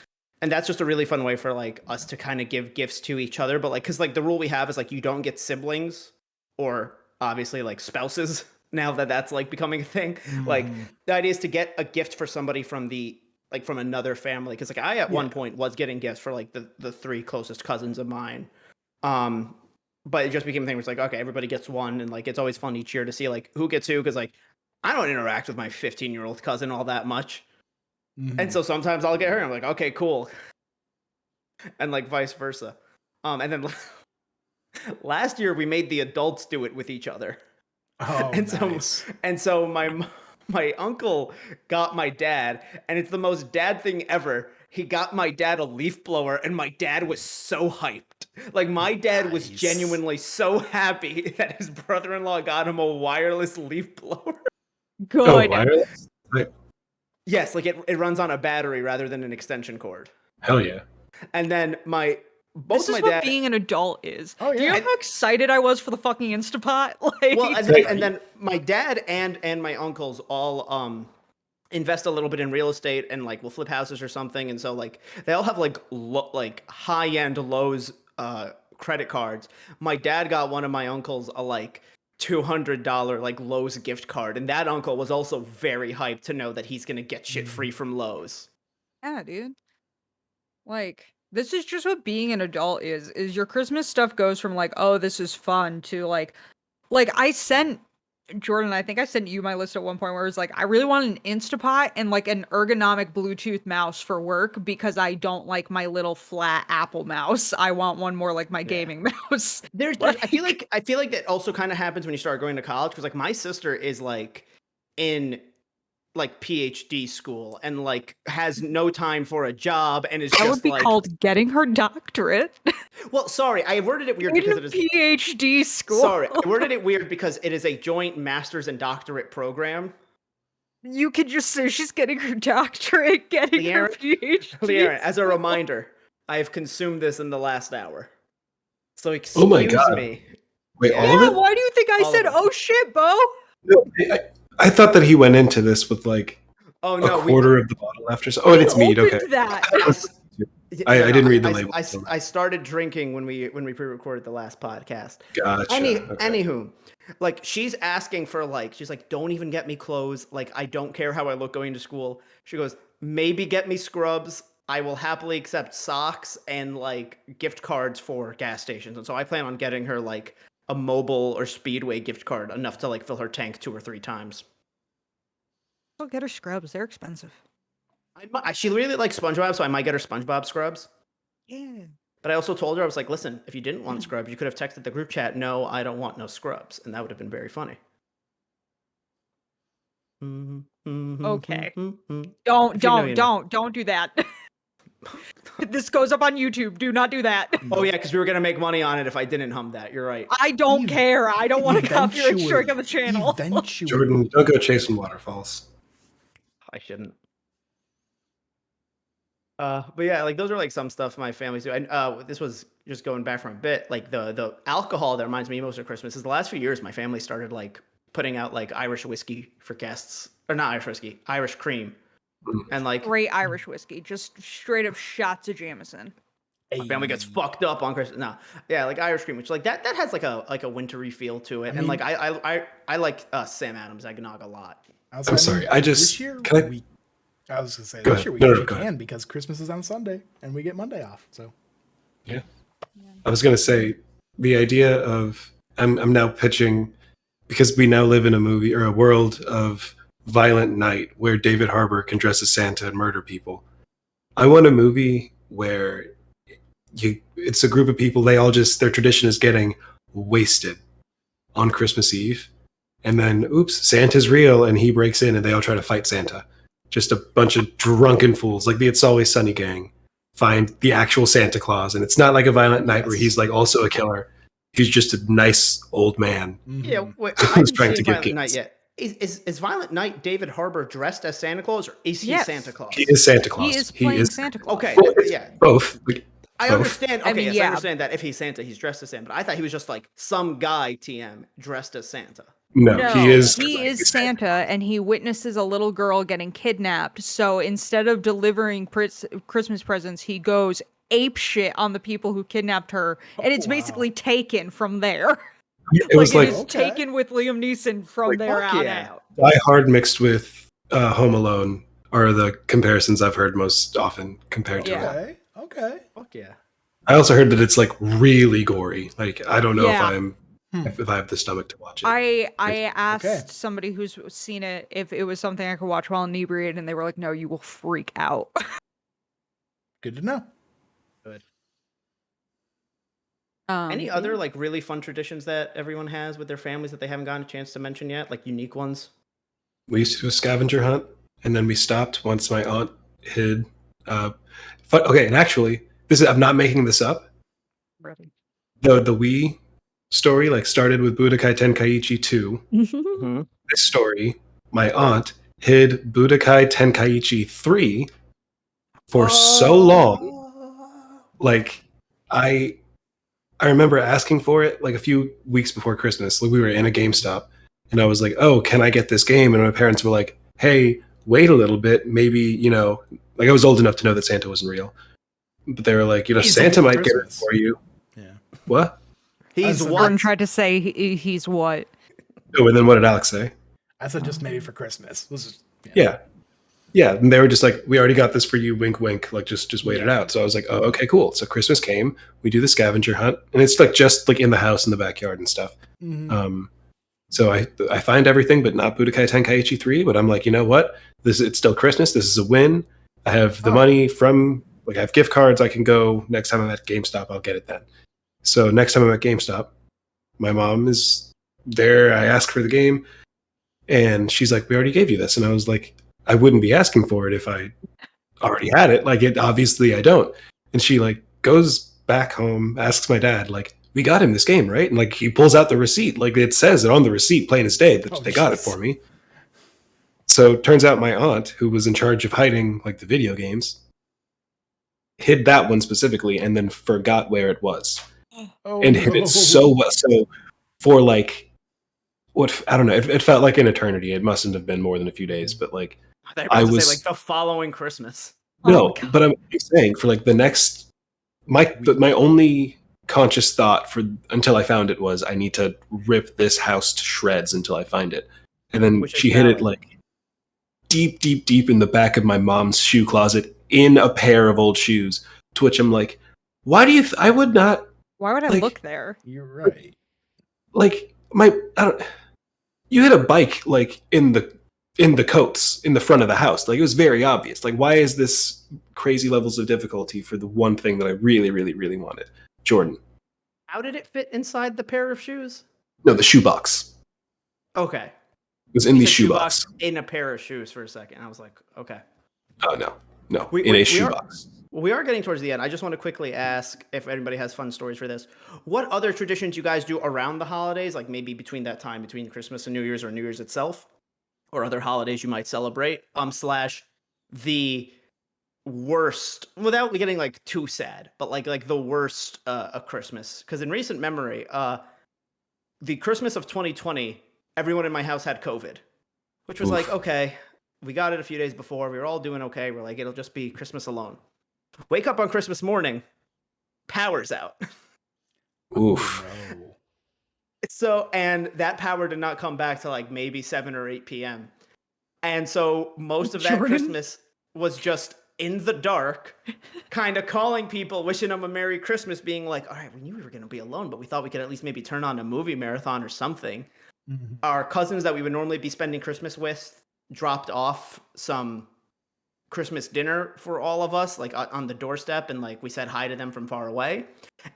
And that's just a really fun way for like us to kind of give gifts to each other, but like because like the rule we have is like you don't get siblings or obviously like spouses now that that's like becoming a thing. Like the idea is to get a gift for somebody from the like from another family, because like I at one point was getting gifts for like the 3 closest cousins of mine, but it just became a thing where it's like, okay, everybody gets one, and like it's always fun each year to see like who gets who, because like I don't interact with my 15-year-old cousin all that much. And so sometimes I'll get her and I'm like, okay, cool. And like vice versa. And then last year we made the adults do it with each other. Oh, and nice. so my uncle got my dad, and it's the most dad thing ever. He got my dad a leaf blower, and my dad was so hyped. Like my dad was Nice. genuinely so happy that his brother-in-law got him a wireless leaf blower. Good. Oh, wireless? Right. Yes, like it runs on a battery rather than an extension cord. Hell yeah. And then both This is my what dad. being an adult is. Oh, Do you know yeah. how excited I was for the fucking Instapot? Like, Well, and then my dad and my uncles all invest a little bit in real estate and like will flip houses or something, and so like they all have like like high end Lowe's credit cards. My dad got one of my uncles a like $200 like Lowe's gift card, and that uncle was also very hyped to know that he's gonna get shit free from Lowe's. yeah, dude. Like, this is just what being an adult is your Christmas stuff goes from like, oh, this is fun to like I sent Jordan, I think I sent you my list at one point where it was like, I really want an Instapot and like an ergonomic Bluetooth mouse for work because I don't like my little flat Apple mouse. I want one more like my gaming mouse. I feel like that also kind of happens when you start going to college, because like my sister is like in like PhD school and like has no time for a job and is That just would be like called getting her doctorate Well, sorry, I worded it weird in because a it is PhD school. Sorry, I worded it weird because it is a joint master's and doctorate program. You could just say she's getting her doctorate, getting her PhD. Leigherin, as a reminder, I have consumed this in the last hour. So excuse Oh my God. me. Wait, Yeah. all Yeah, of it? why do you think I All said, of it. oh shit, Bo? No, I thought that he went into this with like Oh a no, quarter of the bottle left or so. Oh, and it's mead. Opened Okay. that. I didn't read the label. I started drinking when we pre-recorded the last podcast. Gotcha. Okay. Anywho, like she's asking for like, she's like, don't even get me clothes. Like I don't care how I look going to school. She goes, maybe get me scrubs. I will happily accept socks and like gift cards for gas stations. And so I plan on getting her like a Mobile or Speedway gift card, enough to like fill her tank 2 or 3 times. I'll get her scrubs. They're expensive. She really likes SpongeBob, so I might get her SpongeBob scrubs. Yeah. But I also told her, I was like, listen, if you didn't want scrubs, you could have texted the group chat, no, I don't want no scrubs. And that would have been very funny. Okay. If you know, Don't do that. This goes up on YouTube. Do not do that. Oh yeah, because we were gonna make money on it if I didn't hum that. You're right. I don't care. I don't want to copyright Eventually. strike on the channel. Eventually. Jordan, don't go chasing waterfalls. I shouldn't. But yeah, like those are like some stuff my family's do. And this was just going back from a bit, like the alcohol that reminds me most of Christmas is the last few years my family started like putting out like Irish whiskey for guests, or not Irish whiskey, Irish cream, and like Great Irish whiskey. Just straight up shots of Jameson. my family gets fucked up on Christmas. No, yeah, like Irish cream, which like that has like a wintry feel to it, and like I like Sam Adams eggnog a lot. I'm sorry. this year can I? we I was gonna say Go this ahead. year we No, no, actually go ahead. can because Christmas is on Sunday and we get Monday off. So I was gonna say the idea of I'm now pitching because we now live in a movie or a world of Violent Night where David Harbour can dress as Santa and murder people. I want a movie where it's a group of people, they all just their tradition is getting wasted on Christmas Eve. And then oops, Santa's real and he breaks in and they all try to fight Santa. Just a bunch of drunken fools, like the It's Always Sunny gang, find the actual Santa Claus. And it's not like a Violent Night where he's like also a killer. He's just a nice old man. Yeah, wait, Who's I haven't trying to seen give Violent Night gifts. yet. Is Violent Night David Harbour dressed as Santa Claus, or is he Yes. Santa Claus? He is Santa Claus. He is playing Santa Claus. Okay, Well, it's yeah. both. Like, I both. understand. Okay, I mean, yes, I yeah. understand that if he's Santa, he's dressed as Santa. But I thought he was just like some guy TM dressed as Santa. No, he is. He is Santa, and he witnesses a little girl getting kidnapped. So instead of delivering Christmas presents, he goes ape shit on the people who kidnapped her, and it's basically taken from there. It was like it is Okay. taken with Liam Neeson from Like, there fuck on yeah. out. Die Hard mixed with Home Alone are the comparisons I've heard most often compared to Yeah. it. Okay. Fuck yeah. I also heard that it's like really gory. Like I don't know Yeah. if I have the stomach to watch it. I asked Okay. somebody who's seen it if it was something I could watch while inebriated, and they were like, "No, you will freak out." Good to know. Any But other yeah. like really fun traditions that everyone has with their families that they haven't gotten a chance to mention yet? Like unique ones? We used to do a scavenger hunt, and then we stopped once my aunt hid. Okay, and actually, I'm not making this up. Really. The Wii story like started with Budokai Tenkaichi 2. Mm-hmm. This story, my aunt hid Budokai Tenkaichi 3 for so long. Like I remember asking for it like a few weeks before Christmas. Like we were in a GameStop and I was like, "Oh, can I get this game?" And my parents were like, "Hey, wait a little bit. Maybe, like I was old enough to know that Santa wasn't real." But they were like, He's Santa old might get it Christmas. for you. Yeah. What? He's That's- what? Gordon tried to say he's what? Oh, and then what did Alex say? I said just maybe for Christmas. This is Yeah. Yeah, and they were just like, "We already got this for you, wink wink, like just wait it out." So I was like, "Oh, okay, cool." So Christmas came, we do the scavenger hunt, and it's like just like in the house in the backyard and stuff. Mhm. So I find everything but not Budokai Tenkaichi 3, but I'm like, you know what? It's still Christmas. This is a win. I have the money from I have gift cards. I can go next time I'm at GameStop, I'll get it then. So next time I'm at GameStop, my mom is there. I ask for the game and she's like, "We already gave you this." And I was like, "I wouldn't be asking for it if I already had it. Like it obviously I don't." And she like goes back home, asks my dad, like, "We got him this game, right?" And like he pulls out the receipt. Like it says it on the receipt, plain as day, that Oh, they got it jeez. for me. So it turns out my aunt, who was in charge of hiding like the video games, hid that one specifically and then forgot where it was. Oh, And hid it so well. So for like I don't know, it felt like an eternity. It mustn't have been more than a few days, but like They're I about to was- say like the following Christmas. no, Oh, God. but I'm saying for like the next my only conscious thought for until I found it was I need to rip this house to shreds until I find it. And then Which is she hid it valid. like deep in the back of my mom's shoe closet in a pair of old shoes. To which I'm like, why do you I would not Why would I Like- look there? You're right. like you hid a bike like in the coats in the front of the house. Like it was very obvious. Like why is this crazy levels of difficulty for the one thing that I really wanted? Jordan. How did it fit inside the pair of shoes? No, the shoebox. Okay. It was in You the said shoebox. in a pair of shoes for a second. I was like, okay. Oh no, We- in we- a we are- shoebox. Well, we are getting towards the end. I just want to quickly ask if anybody has fun stories for this. What other traditions you guys do around the holidays, like maybe between that time, between Christmas and New Year's or New Year's itself, or other holidays you might celebrate, slash the worst, without getting like too sad, but like the worst of Christmas. Because in recent memory, the Christmas of 2020, everyone in my house had COVID, which was like, Oof. okay, we got it a few days before. We were all doing okay. We're like, it'll just be Christmas alone. Wake up on Christmas morning, power's out. Oof. No. So, and that power did not come back to like maybe 7 or 8 p.m. And so most of that Jordan? Christmas, was just in the dark, kind of calling people, wishing them a Merry Christmas, being like, all right, we knew we were going to be alone, but we thought we could at least maybe turn on a movie marathon or something. Mhm. Our cousins that we would normally be spending Christmas with dropped off some Christmas dinner for all of us, like on the doorstep, and like we said hi to them from far away,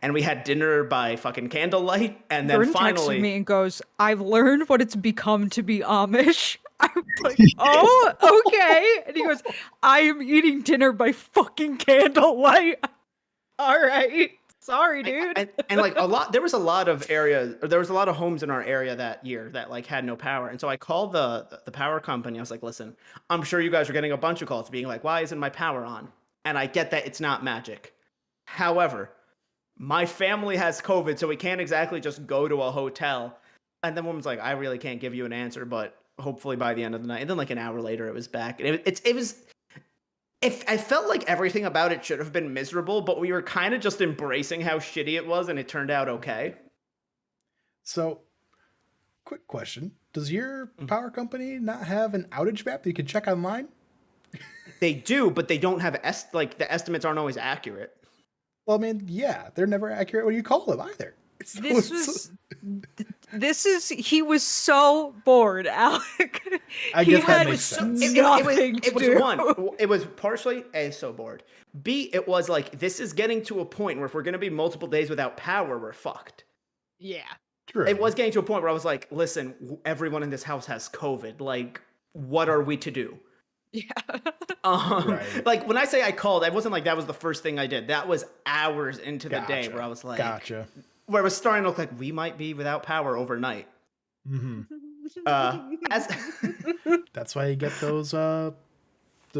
and we had dinner by fucking candlelight, and then Jordan finally texted me and goes, "I've learned what it's become to be Amish." I'm like, "Oh, okay." And he goes, "I am eating dinner by fucking candlelight." All right, sorry, dude. and like there was a lot of areas, or there was a lot of homes in our area that year that like had no power, and so I called the power company. I was like, listen, I'm sure you guys are getting a bunch of calls being like, why isn't my power on? And I get that it's not magic. However, my family has COVID, so we can't exactly just go to a hotel. And then woman's like, I really can't give you an answer, but hopefully by the end of the night. And then like an hour later, it was back. And it was. If I felt like everything about it should have been miserable, but we were kind of just embracing how shitty it was, and it turned out okay. So, quick question: does your Mm-hmm. power company not have an outage map that you can check online? They do, but they don't have like the estimates aren't always accurate. Well, I mean, yeah, they're never accurate when you call them either. He was so bored, Alec. I He guess that had makes sense. nothing to do. One. It was partially A, so bored. B, it was like this is getting to a point where if we're gonna be multiple days without power, we're fucked. Yeah. True. It was getting to a point where I was like, listen, everyone in this house has COVID. Like, what are we to do? Yeah. Right. Like when I say I called, it wasn't like that was the first thing I did. That was hours into the day where I was like, gotcha. where it was starting to look like we might be without power overnight. Hmm. As That's why you get those the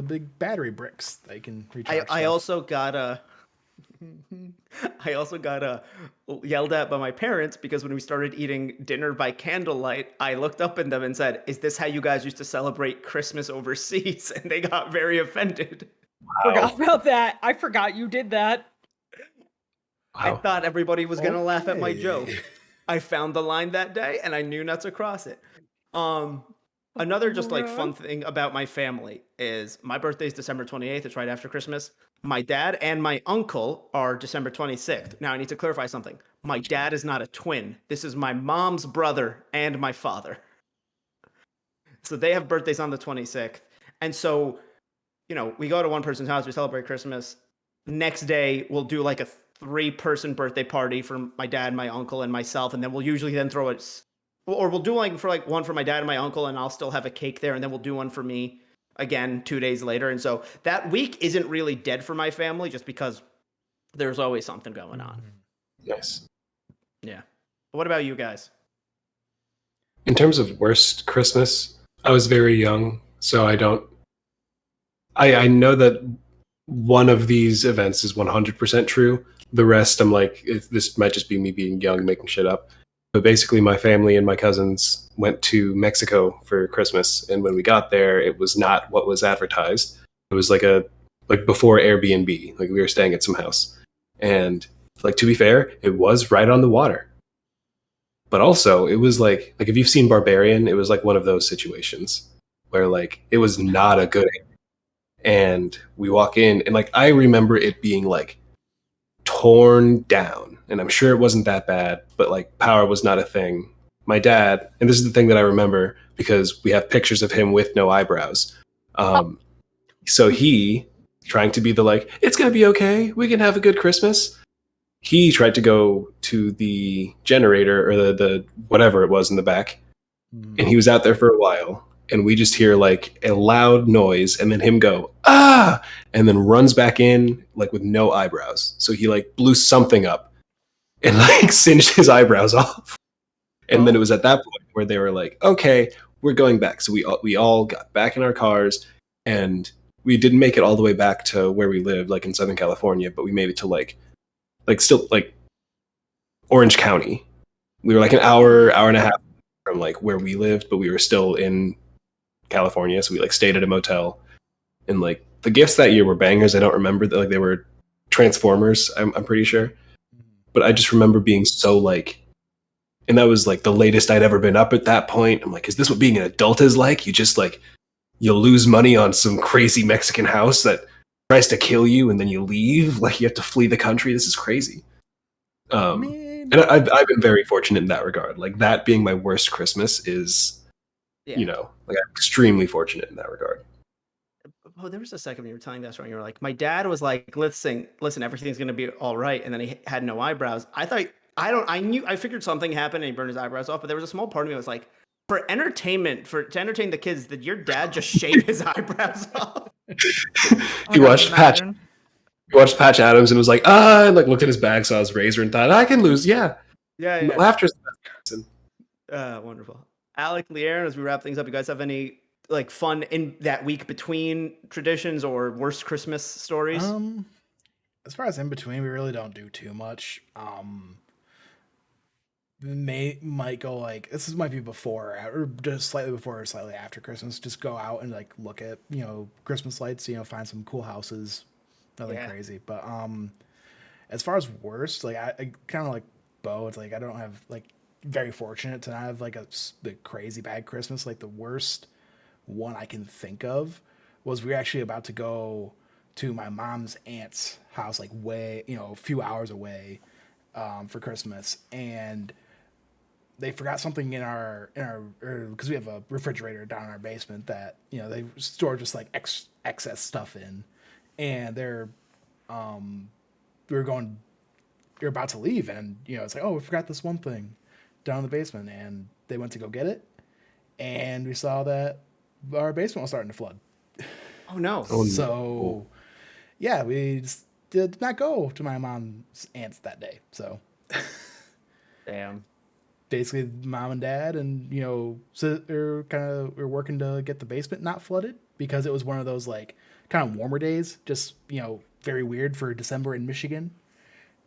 big battery bricks. They can recharge. I stuff. also got yelled at by my parents because when we started eating dinner by candlelight, I looked up at them and said, "Is this how you guys used to celebrate Christmas overseas?" And they got very offended. Forgot about that. I forgot you did that. I thought everybody was gonna laugh at my Okay. joke. I found the line that day and I knew not to cross it. Another just like fun thing about my family is my birthday is December 28th. It's right after Christmas. My dad and my uncle are December 26th. Now I need to clarify something. My dad is not a twin. This is my mom's brother and my father. So they have birthdays on the 26th. And so, you know, we go to one person's house, we celebrate Christmas. Next day, we'll do like a 3-person birthday party for my dad, my uncle, and myself. And then we'll usually then throw it, or we'll do like for like one for my dad and my uncle, and I'll still have a cake there. And then we'll do one for me again 2 days later. And so that week isn't really dead for my family just because there's always something going on. Nice. Yeah. But what about you guys? In terms of worst Christmas, I was very young, so I don't. I know that one of these events is 100% true. The rest, I'm like, this might just be me being young, making shit up. But basically, my family and my cousins went to Mexico for Christmas, and when we got there, it was not what was advertised. It was like before Airbnb, like we were staying at some house, and like to be fair, it was right on the water. But also, it was like if you've seen Barbarian, it was like one of those situations where like it was not a good. And we walk in, and like I remember it being like torn down, and I'm sure it wasn't that bad, but like power was not a thing. My dad, and this is the thing that I remember because we have pictures of him with no eyebrows. So he, trying to be the like, it's gonna be okay, we can have a good Christmas. He tried to go to the generator or the whatever it was in the back, and he was out there for a while. And we just hear like a loud noise and then him go, ah, and then runs back in like with no eyebrows. So he like blew something up and like singed his eyebrows off. And then it was at that point where they were like, okay, we're going back. So we all got back in our cars, and we didn't make it all the way back to where we lived, like in Southern California, but we made it to like still like Orange County. We were like an hour and a half from like where we lived, but we were still in California, so we like stayed at a motel, and like the gifts that year were bangers. I don't remember that, like they were Transformers, I'm pretty sure, but I just remember being so like, and that was like the latest I'd ever been up at that point. I'm like, is this what being an adult is like? You just like you'll lose money on some crazy Mexican house that tries to kill you, and then you leave. Like you have to flee the country. This is crazy. Man. And I've been very fortunate in that regard. Like that being my worst Christmas is, Yeah. you know, like I'm extremely fortunate in that regard. Oh, there was a second when you were telling that story. You were like, my dad was like, listen, everything's gonna be all right, and then he had no eyebrows. I figured something happened and he burned his eyebrows off, but there was a small part of me that was like, for entertainment, to entertain the kids, did your dad just shave his eyebrows off? He watched Patch Adams and was like, and like looked at his bag, saw his razor, and thought, I can lose. Yeah, Yeah. laughter's the best medicine. Wonderful. Alec, Leigherin, as we wrap things up, you guys have any like fun in that week between traditions or worst Christmas stories? As far as in between, we really don't do too much. Might go like this might be before or just slightly before or slightly after Christmas. Just go out and like look at Christmas lights. Find some cool houses. Nothing crazy, but as far as worst, like I kind of like Bo. It's like I don't have like very fortunate to not have like the crazy bad Christmas. Like the worst one I can think of was we were actually about to go to my mom's aunt's house, like way a few hours away, for Christmas, and they forgot something in our because we have a refrigerator down in our basement that they store just like excess stuff in, and we were about to leave, and it's like, oh, we forgot this one thing down in the basement, and they went to go get it, and we saw that our basement was starting to flood. Oh no! So yeah, we just did not go to my mom's aunt's that day. So Damn. Basically, mom and dad, and we're working to get the basement not flooded because it was one of those like kind of warmer days, just very weird for December in Michigan,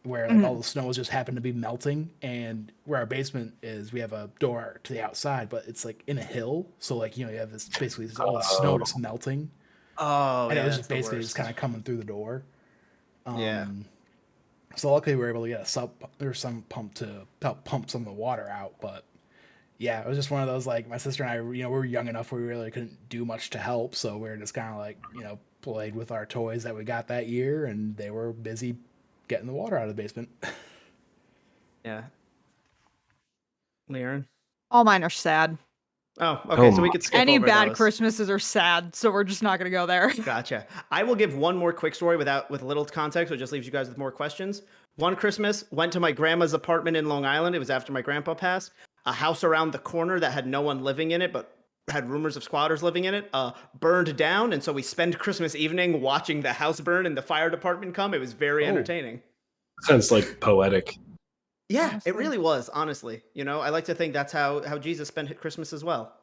where like all the snow was just happened to be melting, and where our basement is, we have a door to the outside, but it's like in a hill, so like you have this basically all the snow just melting. Oh, and yeah, it was that's just the basically worst. just kind of coming through the door. Yeah. So luckily we were able to get some pump to help pump some of the water out. But yeah, it was just one of those, like my sister and I, we were young enough where we really couldn't do much to help. So we were just kind of like, played with our toys that we got that year, and they were busy getting the water out of the basement. Yeah. Leigherin? All mine are sad. Oh, okay. So we could skip Any over bad those. Christmases are sad, so we're just not gonna go there. Gotcha. I will give one more quick story with a little context, so it just leaves you guys with more questions. One Christmas, went to my grandma's apartment in Long Island. It was after my grandpa passed. A house around the corner that had no one living in it, but had rumors of squatters living in it, burned down. And so we spent Christmas evening watching the house burn and the fire department come. It was very entertaining. Sounds like poetic. Yeah, Honestly. it really was, honestly. I like to think that's how Jesus spent Christmas as well.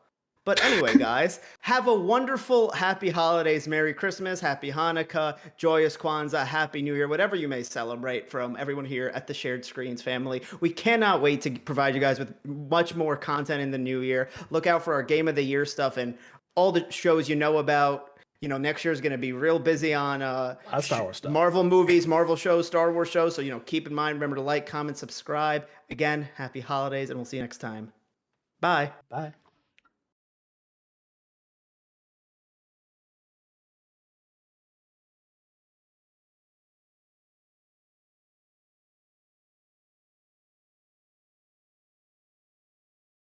But anyway, guys, have a wonderful, happy holidays, Merry Christmas, Happy Hanukkah, joyous Kwanzaa, Happy New Year, whatever you may celebrate from everyone here at the Shared Screens family. We cannot wait to provide you guys with much more content in the new year. Look out for our Game of the Year stuff and all the shows about. Next year is going to be real busy on Star Wars stuff. Marvel movies, Marvel shows, Star Wars shows. So, keep in mind, remember to like, comment, subscribe. Again, happy holidays, and we'll see you next time. Bye. Bye.